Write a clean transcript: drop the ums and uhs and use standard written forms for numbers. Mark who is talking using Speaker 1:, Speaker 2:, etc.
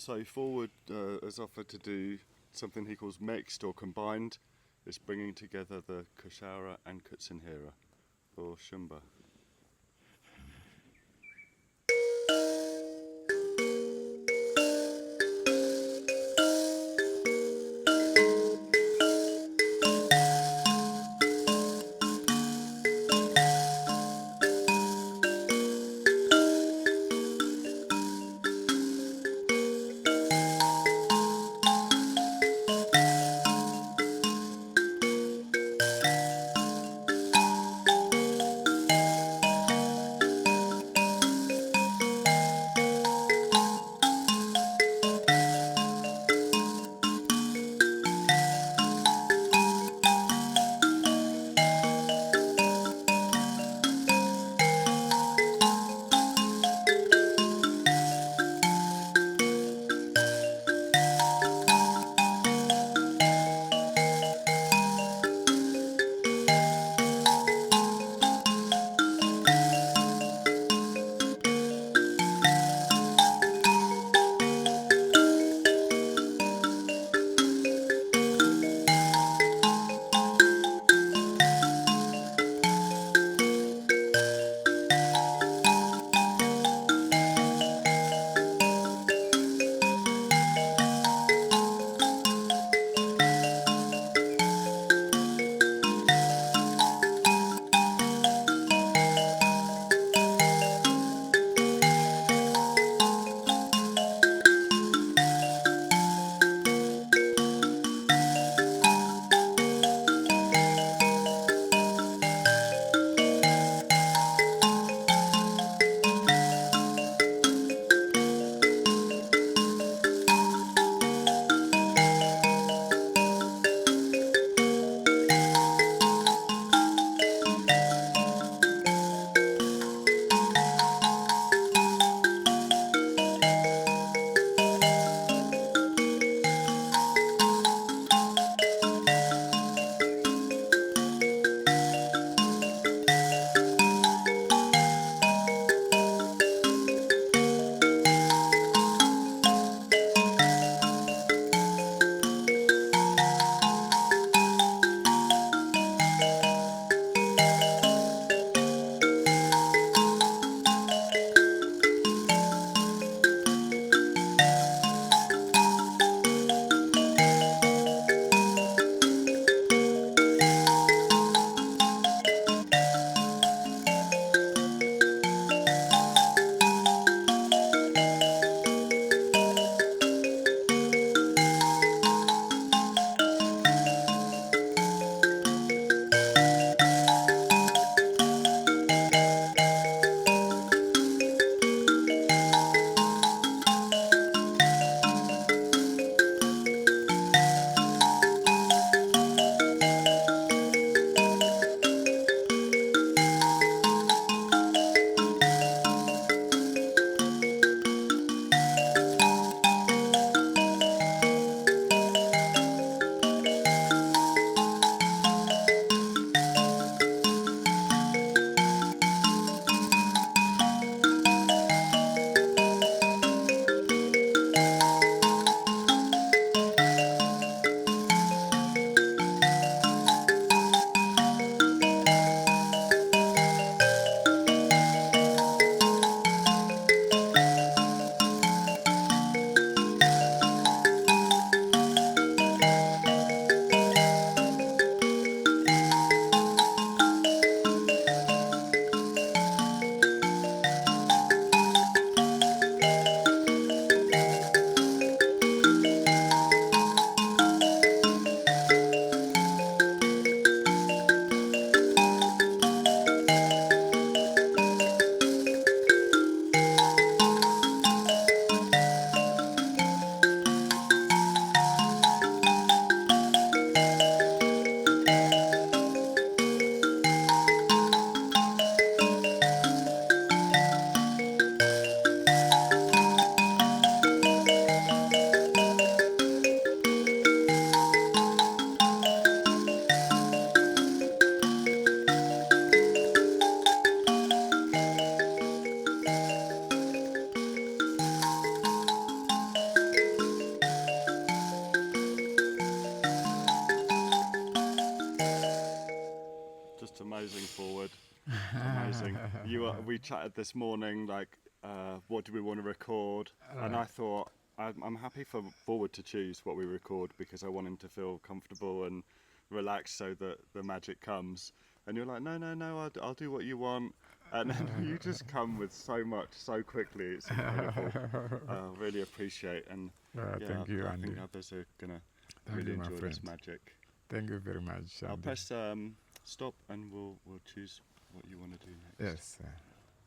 Speaker 1: So Forward has offered to do something he calls mixed or combined. It's bringing together the Kushaura and Kutsinhira for Shumba. Amazing. We chatted this morning, like, what do we want to record? And I thought, I'm happy for Forward to choose what we record because I want him to feel comfortable and relaxed so that the magic comes. And you're like, no, I'll do what you want. And then you just come with so much so quickly. It's incredible. I really appreciate. And
Speaker 2: thank you,
Speaker 1: I
Speaker 2: Andy.
Speaker 1: think others are gonna
Speaker 2: Thank
Speaker 1: really
Speaker 2: you, my
Speaker 1: enjoy
Speaker 2: friend.
Speaker 1: this magic.
Speaker 2: Thank you very much, Andy.
Speaker 1: I'll press stop and we'll choose what you want to do next.
Speaker 2: Yes.